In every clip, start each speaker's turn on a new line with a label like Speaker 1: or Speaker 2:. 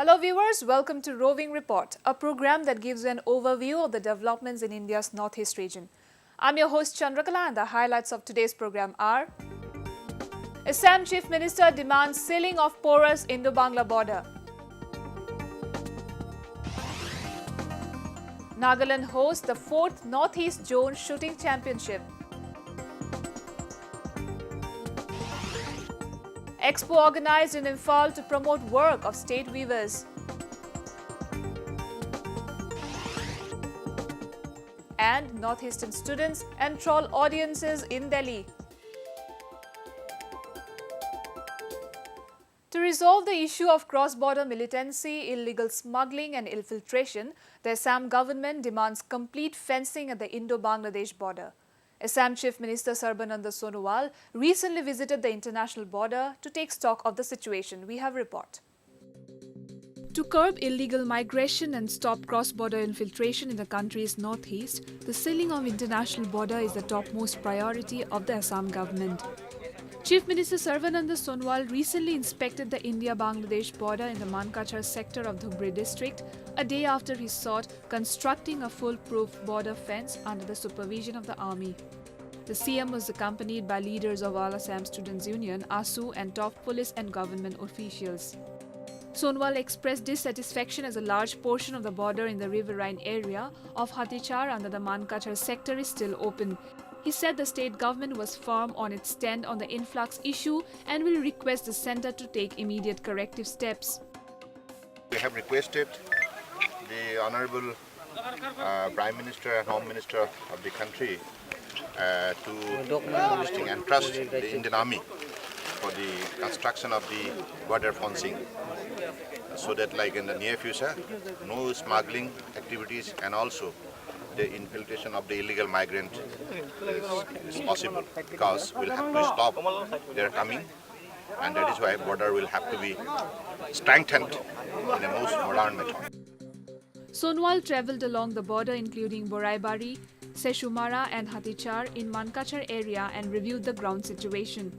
Speaker 1: Hello viewers, welcome to Roving Report, a program that gives you an overview of the developments in India's northeast region. I'm your host Chandrakala and the highlights of today's program are: Assam Chief Minister demands sealing of porous Indo-Bangla border. Nagaland hosts the 4th Northeast Zone Shooting Championship. Expo organized in Imphal to promote work of state weavers. And Northeastern students enthrall audiences in Delhi. To resolve the issue of cross-border militancy, illegal smuggling and infiltration, the Assam government demands complete fencing at the Indo-Bangladesh border. Assam Chief Minister Sarbananda Sonowal recently visited the international border to take stock of the situation. We have a report. To curb illegal migration and stop cross-border infiltration in the country's northeast, the sealing of international border is the topmost priority of the Assam government. Chief Minister Sarbananda Sonowal recently inspected the India-Bangladesh border in the Mankachar sector of Dhubri district, a day after he sought constructing a foolproof border fence under the supervision of the army. The CM was accompanied by leaders of All Assam Students Union, ASU, and top police and government officials. Sonowal expressed dissatisfaction as a large portion of the border in the riverine area of Hatichar under the Mankachar sector is still open. He said the state government was firm on its stand on the influx issue and will request the centre to take immediate corrective steps.
Speaker 2: We have requested the Honourable Prime Minister and Home Minister of the country to entrust the Indian Army for the construction of the border fencing, so that like in the near future, no smuggling activities and also the infiltration of the illegal migrant is possible, because we'll have to stop their coming, and that is why border will have to be strengthened in a most modern method.
Speaker 1: Sonowal travelled along the border including Boraibari, Seshumara and Hatichar in Mankachar area and reviewed the ground situation.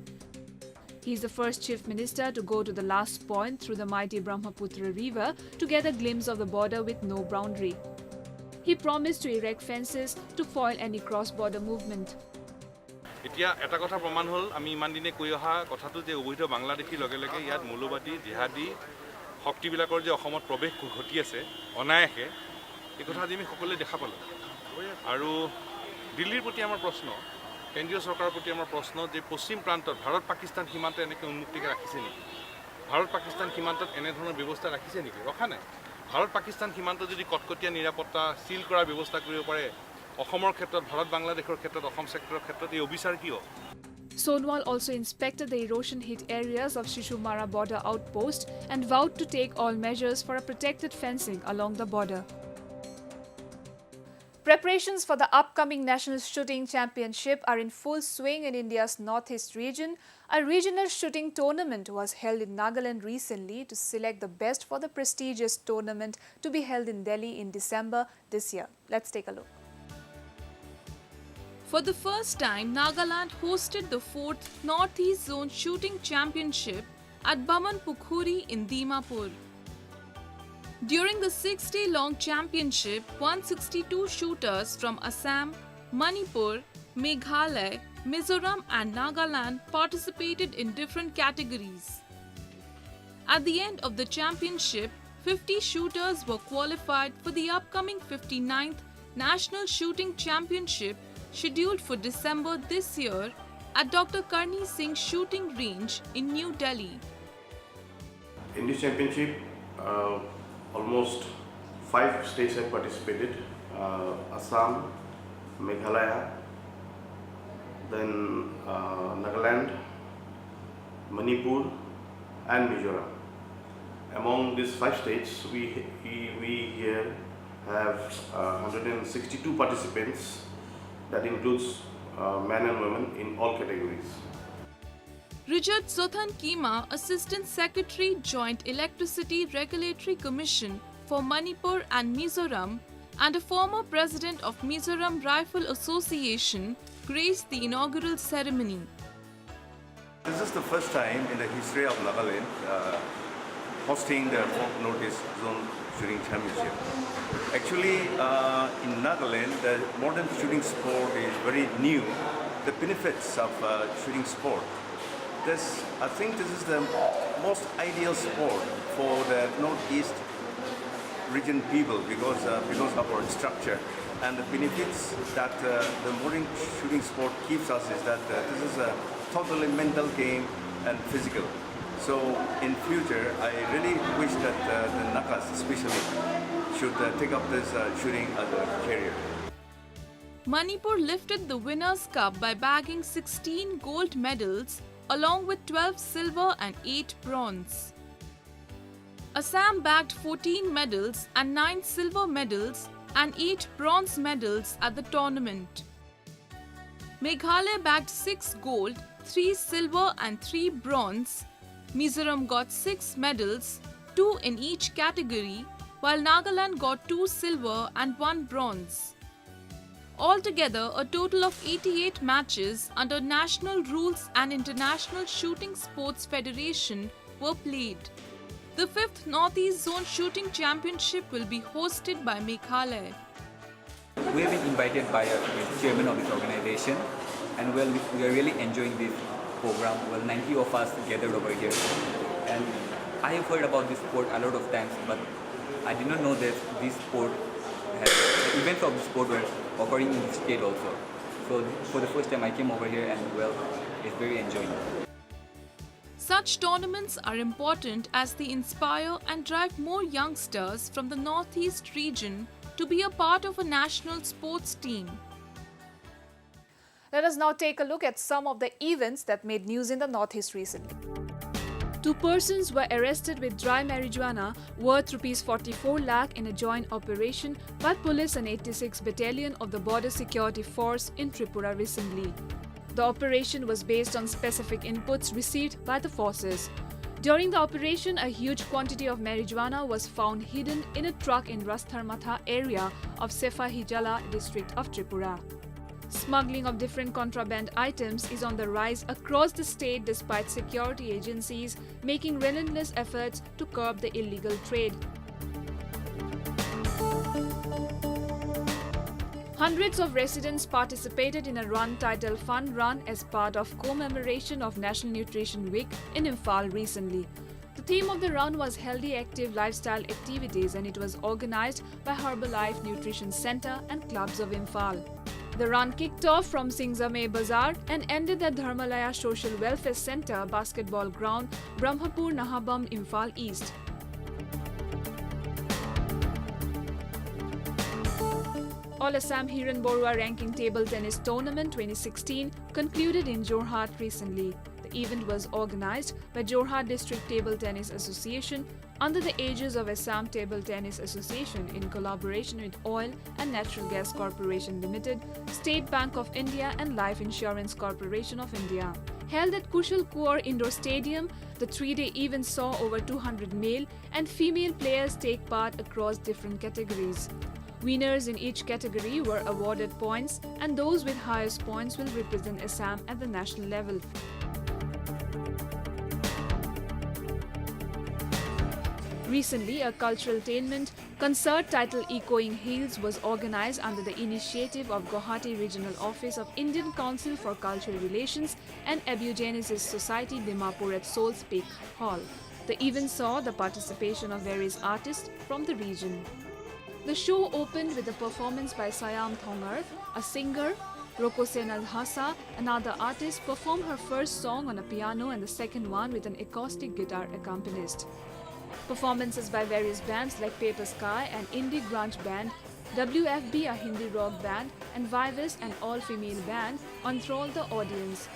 Speaker 1: He is the first Chief Minister to go to the last point through the mighty Brahmaputra river to get a glimpse of the border with no boundary. He promised to erect fences to foil any cross-border movement.
Speaker 3: এতিয়া এটা কথা প্ৰমাণ হ'ল আমি ইমান দিনে কৈ অহা কথাটো যে অবৈধ বাংলাদেশী লগে লগে ইয়াত মৌলবাদী জিহাদী শক্তিবিলাকৰ যে অসমত প্ৰৱেশ ঘটি আছে অনায়াসে এই কথা আমি সকলোৱে দেখা পালোঁ। আৰু দিল্লীৰ প্ৰতি আমাৰ প্ৰশ্ন, কেন্দ্ৰীয় চৰকাৰৰ প্ৰতি আমাৰ প্ৰশ্ন যে পশ্চিম প্ৰান্তত ভাৰত পাকিস্তান সীমান্ত এনেকৈ উন্মুক্তিকে ৰাখিছে নেকি? ভাৰত পাকিস্তান সীমান্তত এনেধৰণৰ ব্যৱস্থা ৰাখিছে নেকি? ৰখা নাই। ভাৰত পাকিস্তান সীমান্ত যদি কটকটীয়া নিৰাপত্তা সিল কৰাৰ ব্যৱস্থা কৰিব পাৰে, অসমৰ ক্ষেত্ৰত ভাৰত বাংলাদেশৰ ক্ষেত্ৰত অসম সেক্টৰৰ ক্ষেত্ৰত এই অবিচাৰ কিয়?
Speaker 1: Sonowal also inspected the erosion-hit areas of Shishumara border outpost and vowed to take all measures for a protected fencing along the border. Preparations for the upcoming National Shooting Championship are in full swing in India's northeast region. A regional shooting tournament was held in Nagaland recently to select the best for the prestigious tournament to be held in Delhi in December this year. Let's take a look.
Speaker 4: For the first time, Nagaland hosted the 4th Northeast Zone Shooting Championship at Baman Pukhuri in Dimapur. During the 6-day-long championship, 162 shooters from Assam, Manipur, Meghalaya, Mizoram and Nagaland participated in different categories. At the end of the championship, 50 shooters were qualified for the upcoming 59th National Shooting Championship scheduled for December this year at Dr. Karni Singh Shooting Range in New Delhi.
Speaker 5: In this championship, almost 5 states have participated: Assam, Meghalaya, then Nagaland, Manipur and Mizoram. Among these 5 states, we here have 162 participants. That includes men and women in all categories.
Speaker 4: Rijat Zothan Kima, Assistant Secretary, Joint Electricity Regulatory Commission for Manipur and Mizoram, and a former president of Mizoram Rifle Association, graced the inaugural ceremony.
Speaker 6: This is the first time in the history of Nagaland hosting the 4th Northeast Zone Shooting Championship. Actually, in Nagaland, the modern shooting sport is very new. The benefits of shooting sport. I think this is the most ideal sport for the Northeast region people because of our structure. And the benefits that the modern shooting sport gives us is that this is a totally mental game and physical. So in future, I really wish that the Nakas especially should take up this shooting as a career.
Speaker 4: Manipur lifted the Winners' Cup by bagging 16 gold medals along with 12 silver and 8 bronze. Assam bagged 14 medals and 9 silver medals and 8 bronze medals at the tournament. Meghalaya bagged 6 gold, 3 silver and 3 bronze. Mizoram got 6 medals, 2 in each category, while Nagaland got 2 silver and 1 bronze. Altogether, a total of 88 matches under national rules and International Shooting Sports Federation were played. The 5th Northeast Zone Shooting Championship will be hosted by Meghalaya.
Speaker 7: We have been invited by the chairman of this organization, and we are really enjoying this program. 90 of us gathered over here, and I have heard about this sport a lot of times, but I did not know that this sport events of the sport were occurring in the state also. So for the first time I came over here, and it's very enjoying.
Speaker 4: Such tournaments are important as they inspire and drive more youngsters from the Northeast region to be a part of a national sports team.
Speaker 1: Let us now take a look at some of the events that made news in the Northeast recently. 2 persons were arrested with dry marijuana worth ₹44 lakh in a joint operation by police and 86th Battalion of the Border Security Force in Tripura recently. The operation was based on specific inputs received by the forces. During the operation, a huge quantity of marijuana was found hidden in a truck in Rastharmatha area of Sefahijala district of Tripura. Smuggling of different contraband items is on the rise across the state despite security agencies making relentless efforts to curb the illegal trade. Hundreds of residents participated in a run titled Fun Run as part of commemoration of National Nutrition Week in Imphal recently. The theme of the run was healthy, active lifestyle activities, and it was organized by Herbalife Nutrition Center and clubs of Imphal. The run kicked off from Singzame Bazaar and ended at Dharmalaya Social Welfare Center basketball ground, Brahmapur Nahabam, Imphal East. All Assam Hiran Borua Ranking Table Tennis Tournament 2016 concluded in Jorhat recently. The event was organized by Jorhat District Table Tennis Association under the aegis of Assam Table Tennis Association in collaboration with Oil and Natural Gas Corporation Limited, State Bank of India and Life Insurance Corporation of India. Held at Kushal Kaur Indoor Stadium, the 3-day event saw over 200 male and female players take part across different categories. Winners in each category were awarded points, and those with highest points will represent Assam at the national level. Recently, a cultural-tainment concert titled Echoing Hills was organized under the initiative of Guwahati Regional Office of Indian Council for Cultural Relations and Abiogenesis Society Dimapur at Souls Peak Hall. The event saw the participation of various artists from the region. The show opened with a performance by Sayam Thongar, a singer. Rokosen Al-Hassa, another artist, performed her first song on a piano and the second one with an acoustic guitar accompanist. Performances by various bands like Paper Sky, an indie grunge band, WFB, a Hindi rock band, and Vivis, an all-female band, enthralled the audience.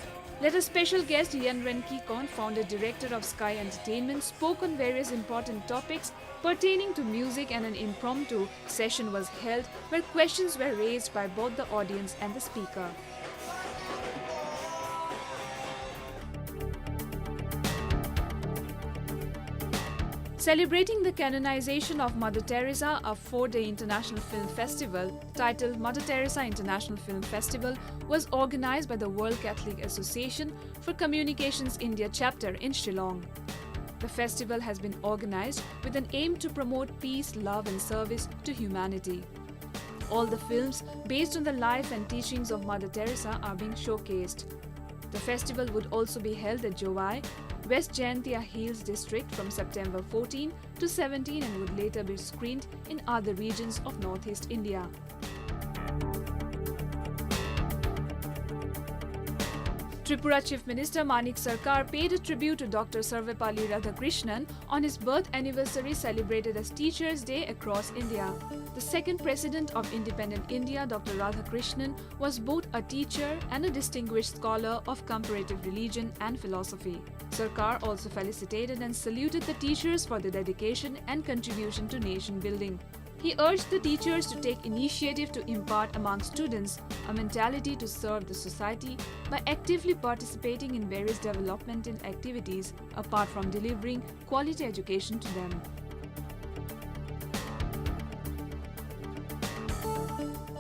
Speaker 1: Let a special guest, Yan Renkikon, founder-director of Sky Entertainment, spoke on various important topics pertaining to music, and an impromptu session was held where questions were raised by both the audience and the speaker. Celebrating the canonization of Mother Teresa, a 4-day international film festival titled Mother Teresa International Film Festival was organized by the World Catholic Association for Communications India chapter in Shillong. The festival has been organized with an aim to promote peace, love and service to humanity. All the films based on the life and teachings of Mother Teresa are being showcased. The festival would also be held at Jowai, West Jaintia Hills district from September 14 to 17 and would later be screened in other regions of Northeast India. Tripura Chief Minister Manik Sarkar paid a tribute to Dr. Sarvepalli Radhakrishnan on his birth anniversary celebrated as Teachers' Day across India. The second President of Independent India, Dr. Radhakrishnan, was both a teacher and a distinguished scholar of comparative religion and philosophy. Sarkar also felicitated and saluted the teachers for their dedication and contribution to nation building. He urged the teachers to take initiative to impart among students a mentality to serve the society by actively participating in various developmental activities apart from delivering quality education to them.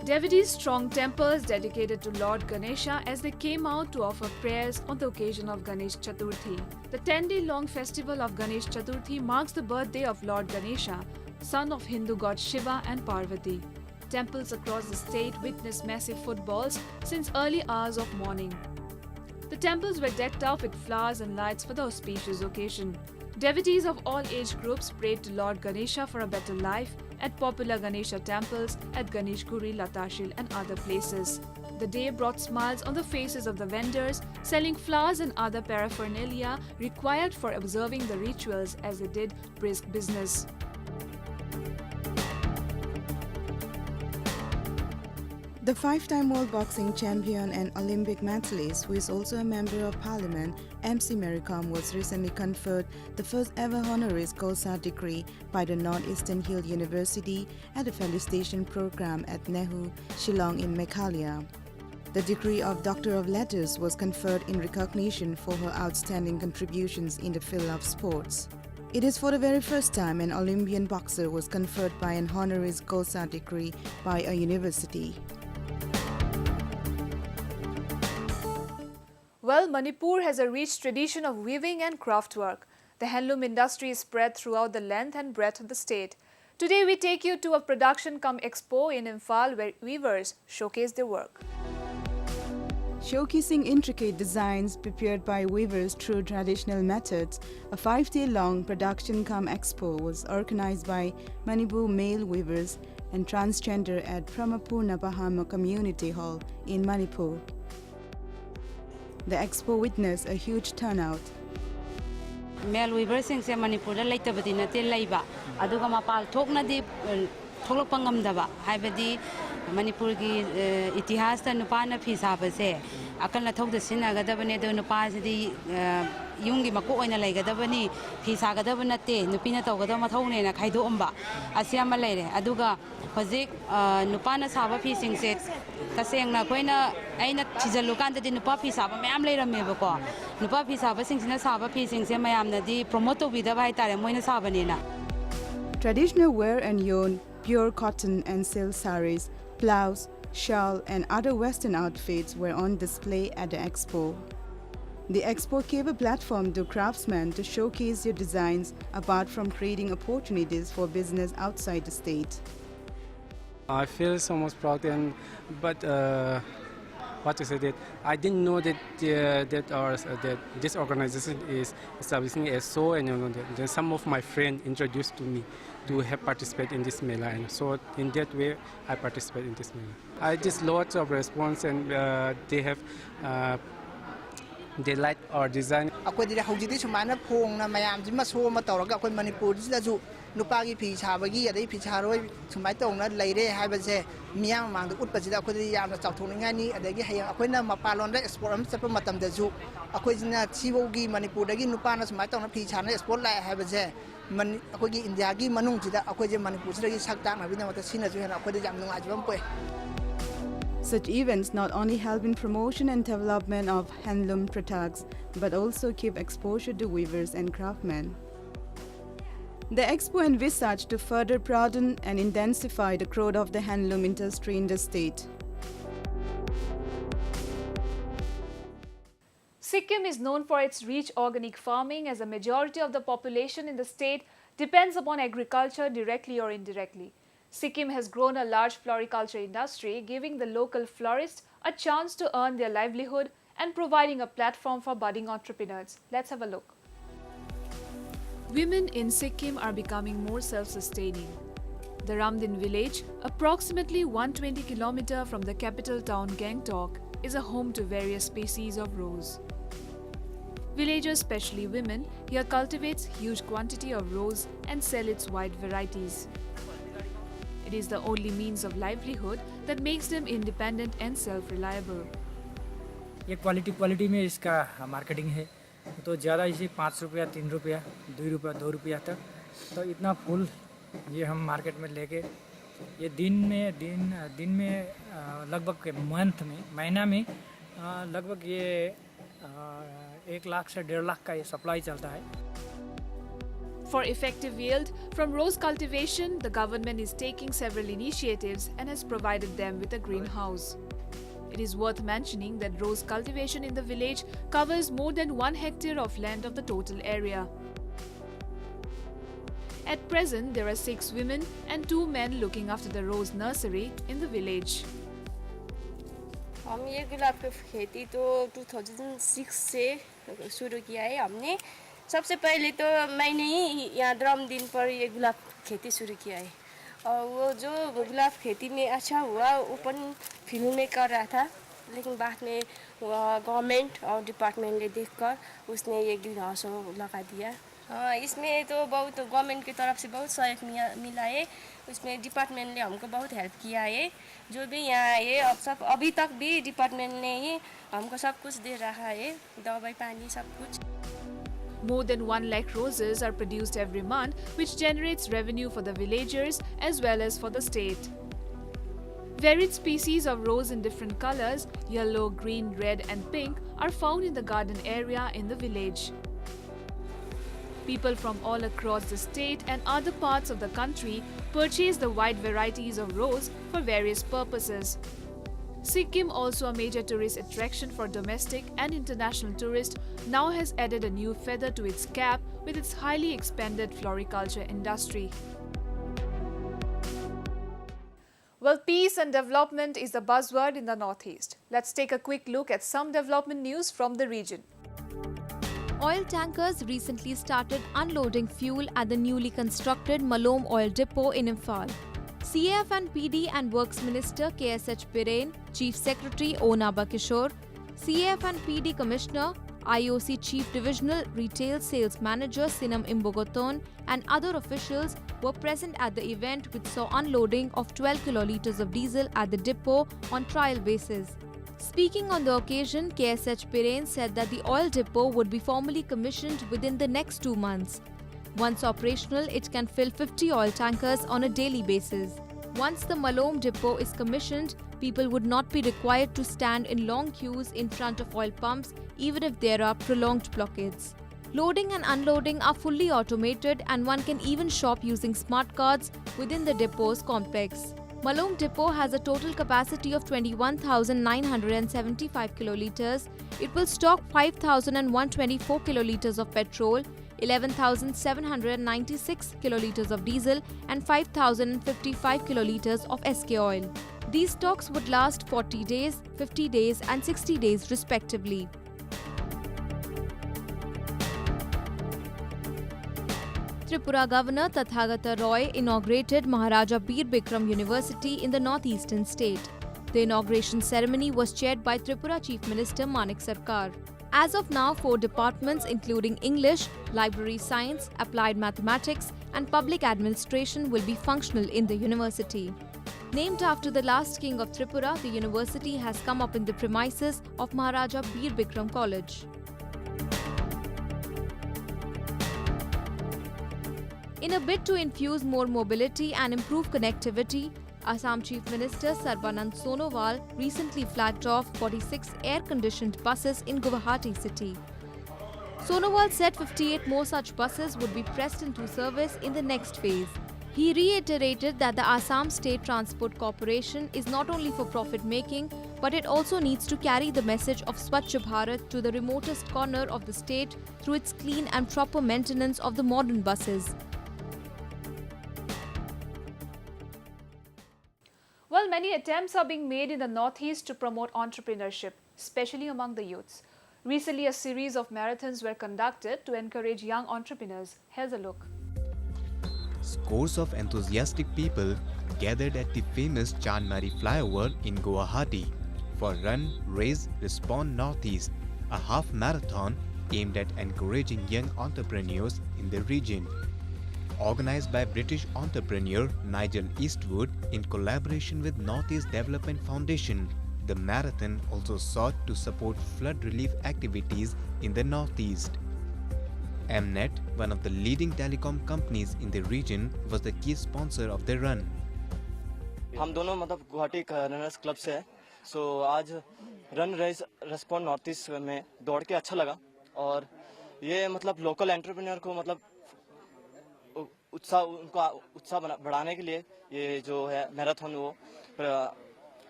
Speaker 1: Devotees thronged temples dedicated to Lord Ganesha as they came out to offer prayers on the occasion of Ganesh Chaturthi. The 10-day-long festival of Ganesh Chaturthi marks the birthday of Lord Ganesha, son of Hindu gods Shiva and Parvati. Temples across the state witnessed massive footballs since early hours of morning. The temples were decked out with flowers and lights for the auspicious occasion. Devotees of all age groups prayed to Lord Ganesha for a better life at popular Ganesha temples at Ganeshguri, Latashil and other places. The day brought smiles on the faces of the vendors selling flowers and other paraphernalia required for observing the rituals as they did brisk business.
Speaker 8: The five-time world boxing champion and Olympic medalist, who is also a member of parliament, MC Maricom, was recently conferred the first ever honoris causa degree by the Northeastern Hill University at a felicitation program at Nehru, Shillong in Meghalaya. The degree of Doctor of Letters was conferred in recognition for her outstanding contributions in the field of sports. It is for the very first time an Olympian boxer was conferred by an honoris causa degree by a university.
Speaker 1: Well, Manipur has a rich tradition of weaving and craftwork. The handloom industry is spread throughout the length and breadth of the state. Today we take you to a production cum expo in Imphal where weavers showcase their work.
Speaker 8: Showcasing intricate designs prepared by weavers through traditional methods, a 5-day-long production cum expo was organized by Manipur male weavers and transgender at Pramapurna Bahama Community Hall in Manipur. The expo witnessed a huge turnout.
Speaker 9: Male weavers in Manipur later but in a telaiba. Adugama pal toknadi tolopangam Habadi Manipurgi itihas and Nupana Pisabase. Akana talk the Sinagadabane to Nupasi Yungi Mako in a Legadabani, Pisagadabanate, Nupina Togadomatone and a Kaidomba, Asiama Lady, Aduga, Pazik, Nupana Saba piecing sets. Kasing na koina ay na chizalukan ta din nupa pisaba mayam leira mebako nupa pisaba sing sina saba pising se mayam na di promoto bida bai tare moina saba nina.
Speaker 8: Traditional wear and yarn, pure cotton and silk saris, blouse, shawl and other western outfits were on display at the expo. The expo gave a platform to craftsmen to showcase their designs apart from creating opportunities for business outside the state.
Speaker 10: I feel so much proud, but what to say that I didn't know that that this organization is establishing a show, and then some of my friends introduced to me to have participate in this mela, and so in that way I participate in this mela. I just lots of response, and they have. They like our design.
Speaker 11: Nupagi Pichabagi, they Picharoi, to my tongue, lady, have a say, Miam, the Utpazida, Kudiana, Tautunani, and they get Aquina Mapalon, Exportum, Sepamatam, the zoo, Aquina, Sivogi, Manipuragi, Nupanas, my tongue, Pichana, Spotlight, have a say, Aquagi, Indiagi, Manunti, Aquaja Manipuri, Saktan, I know what the sinners we have Aquajam.
Speaker 8: Such events not only help in promotion and development of handloom products, but also give exposure to weavers and craftsmen. The expo envisaged to further broaden and intensify the growth of the handloom industry in the state.
Speaker 1: Sikkim is known for its rich organic farming, as a majority of the population in the state depends upon agriculture directly or indirectly. Sikkim has grown a large floriculture industry, giving the local florists a chance to earn their livelihood and providing a platform for budding entrepreneurs. Let's have a look. Women in Sikkim are becoming more self-sustaining. The Ramdin village, approximately 120 km from the capital town Gangtok, is a home to various species of rose. Villagers, especially women, here cultivates huge quantity of rose and sell its wide varieties. It is the only means of livelihood that makes them independent and self-reliable.
Speaker 12: ये quality में इसका marketing है तो ज़्यादा इसे 5 रुपया 3 रुपया 2 रुपया तक तो इतना फूल ये हम मार्केट में लेके ये दिन में लगभग महीना में लगभग ये 1 लाख से 1.5 लाख का ये सप्लाई चलता है.
Speaker 1: For effective yield from rose cultivation, the government is taking several initiatives and has provided them with a greenhouse. It is worth mentioning that rose cultivation in the village covers more than 1 hectare of land of the total area. At present, there are 6 women and 2 men looking after the rose nursery in the village.
Speaker 13: हम ये गुलाब की खेती तो 2006 से शुरू किया है हमने. सबसे पहले तो मैंने ही यहाँ रामदीन पर ये गुलाब खेती शुरू किया है और वो जो गुलाब खेती में अच्छा हुआ ओपन फील्ड में कर रहा था, लेकिन बाद में गवर्नमेंट और डिपार्टमेंट ने देखकर उसने ये ग्रीन हाउस लगा दिया. इसमें तो बहुत गवर्नमेंट की तरफ से बहुत सहयोग मिला है. उसमें डिपार्टमेंट ने हमको बहुत हेल्प किया है. जो भी यहाँ है अभी तक भी डिपार्टमेंट ने ही हमको सब कुछ दे रहा है, दवाई पानी सब कुछ.
Speaker 1: More than 1 lakh roses are produced every month, which generates revenue for the villagers as well as for the state. Varied species of rose in different colors, yellow, green, red and pink, are found in the garden area in the village. People from all across the state and other parts of the country purchase the wide varieties of rose for various purposes. Sikkim, also a major tourist attraction for domestic and international tourists, now has added a new feather to its cap with its highly expanded floriculture industry. Well, peace and development is the buzzword in the Northeast. Let's take a quick look at some development news from the region.
Speaker 14: Oil tankers recently started unloading fuel at the newly constructed Malom Oil Depot in Imphal. CAF and PD and Works Minister KSH Piren, Chief Secretary O. Nabakishore, CAF and PD Commissioner, IOC Chief Divisional Retail Sales Manager Sinam Imbogoton and other officials were present at the event, which saw unloading of 12 kiloliters of diesel at the depot on trial basis. Speaking on the occasion, KSH Piren said that the oil depot would be formally commissioned within the next 2 months. Once operational, it can fill 50 oil tankers on a daily basis. Once the Malom depot is commissioned, people would not be required to stand in long queues in front of oil pumps, even if there are prolonged blockades. Loading and unloading are fully automated and one can even shop using smart cards within the depot's complex. Malom depot has a total capacity of 21,975 kiloliters. It will stock 5,124 kiloliters of petrol, 11,796 kiloliters of diesel and 5,055 kiloliters of SK oil. These stocks would last 40 days, 50 days and 60 days respectively. Tripura Governor Tathagata Roy inaugurated Maharaja Bir Bikram University in the northeastern state. The inauguration ceremony was chaired by Tripura Chief Minister Manik Sarkar. As of now, 4 departments including English, Library Science, Applied Mathematics and Public Administration will be functional in the university. Named after the last king of Tripura, the university has come up in the premises of Maharaja Bir Bikram College. In a bid to infuse more mobility and improve connectivity, Assam Chief Minister Sarbanand Sonowal recently flagged off 46 air-conditioned buses in Guwahati city. Sonowal said 58 more such buses would be pressed into service in the next phase. He reiterated that the Assam State Transport Corporation is not only for profit-making but it also needs to carry the message of Swachh Bharat to the remotest corner of the state through its clean and proper maintenance of the modern buses.
Speaker 1: Well, many attempts are being made in the Northeast to promote entrepreneurship, especially among the youths. Recently, a series of marathons were conducted to encourage young entrepreneurs. Here's a look.
Speaker 15: Scores of enthusiastic people gathered at the famous Chandmari flyover in Guwahati for Run, Raise, Respond Northeast, a half marathon aimed at encouraging young entrepreneurs in the region. Organized by British entrepreneur Nigel Eastwood in collaboration with Northeast Development Foundation, the marathon also sought to support flood relief activities in the Northeast. Mnet, one of the leading telecom companies in the region, was the key sponsor of the run.
Speaker 16: हम दोनों मतलब Guwahati runners club से हैं, so आज run रेज रेस्पॉन्ड north east में दौड़ के अच्छा लगा और ये मतलब लोकल एंटरप्रेन्योर को मतलब उत्साह बढ़ाने के लिए ये जो है मैराथन वो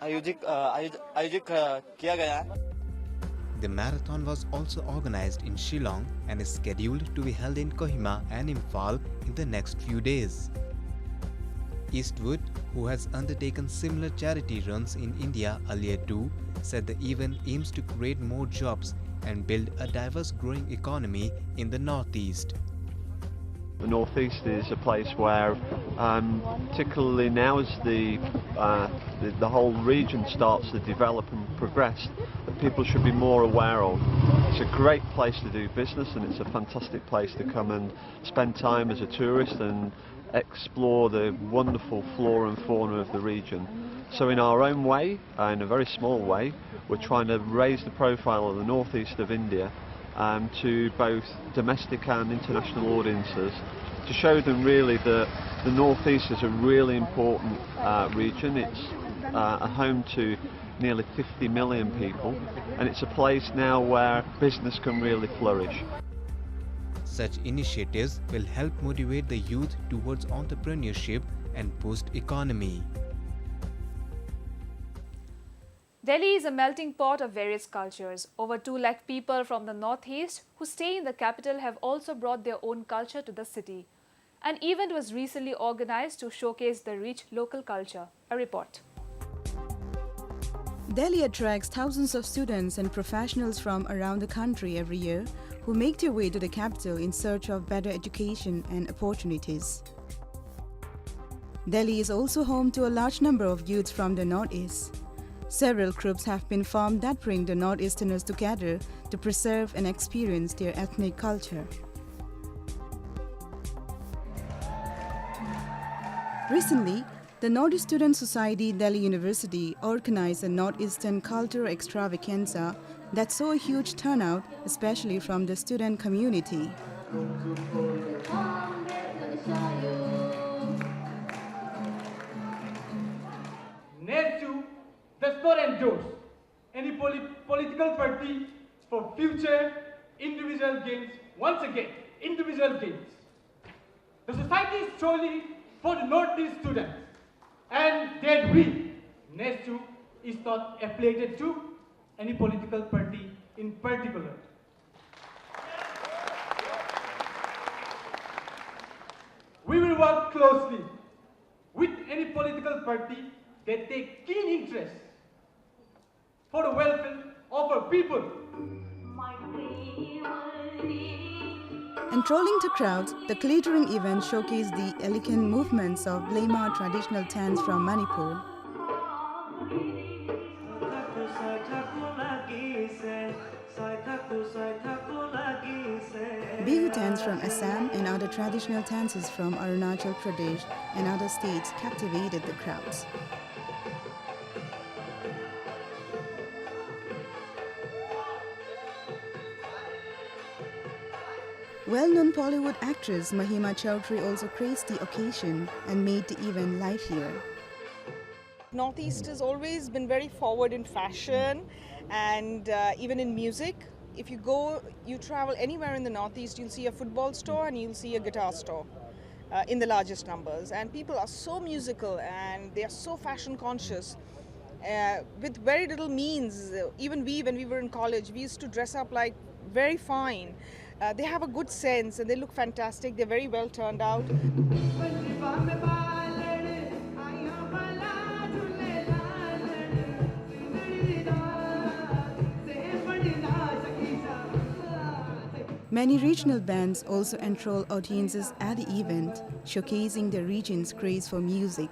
Speaker 16: आयोजित किया गया है.
Speaker 15: The marathon was also organized in Shillong and is scheduled to be held in Kohima and Imphal in the next few days. Eastwood, who has undertaken similar charity runs in India earlier too, said the event aims to create more jobs and build a diverse growing economy in the Northeast.
Speaker 17: The Northeast is a place where, particularly now as the whole region starts to develop and progress, that people should be more aware of. It's a great place to do business and it's a fantastic place to come and spend time as a tourist and explore the wonderful flora and fauna of the region. So in our own way, in a very small way, we're trying to raise the profile of the Northeast of India to both domestic and international audiences, to show them really that the Northeast is a really important region. It's a home to nearly 50 million people, and it's a place now where business can really flourish.
Speaker 15: Such initiatives will help motivate the youth towards entrepreneurship and boost economy.
Speaker 1: Delhi is a melting pot of various cultures. Over 2 lakh people from the Northeast who stay in the capital have also brought their own culture to the city. An event was recently organized to showcase the rich local culture. A report.
Speaker 8: Delhi attracts thousands of students and professionals from around the country every year who make their way to the capital in search of better education and opportunities. Delhi is also home to a large number of youths from the Northeast. Several groups have been formed that bring the Northeasterners together to preserve and experience their ethnic culture. Recently, the Northeast Student Society, Delhi University, organized a Northeastern Cultural Extravaganza that saw a huge turnout, especially from the student community.
Speaker 18: Next to the store and doors, any political party for future individual gains, once again, individual gains. The society is solely for the Northeast students, and that we, NESTU, is not affiliated to any political party in particular. We will work closely with any political party that take keen interest for the welfare of our people.
Speaker 8: Enthralling to crowds, the glittering event showcased the elegant movements of Lema traditional dance from Manipur. Bihu dance from Assam and other traditional dances from Arunachal Pradesh and other states captivated the crowds. Well-known Bollywood actress Mahima Chowdhury also graced the occasion and made the event livelier.
Speaker 19: Northeast has always been very forward in fashion and even in music. If you travel anywhere in the Northeast, you'll see a football store and you'll see a guitar store in the largest numbers. And people are so musical and they are so fashion conscious with very little means. Even we, when we were in college, we used to dress up like very fine. They have a good sense and they look fantastic. They're very well turned out.
Speaker 8: Many regional bands also enthrall audiences at the event, showcasing the region's craze for music.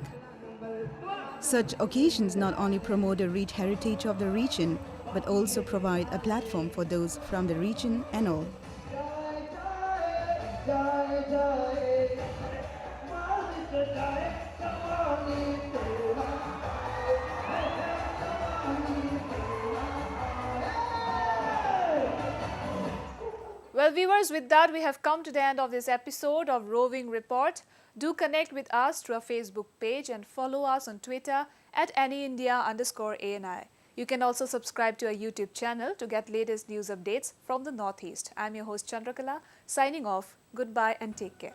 Speaker 8: Such occasions not only promote the rich heritage of the region, but also provide a platform for those from the region and all.
Speaker 1: Well, viewers, with that, we have come to the end of this episode of Roving Report. Do connect with us through our Facebook page and follow us on Twitter at AnyIndia_ANI. You can also subscribe to our YouTube channel to get latest news updates from the Northeast. I'm your host Chandrakala, signing off. Goodbye and take care.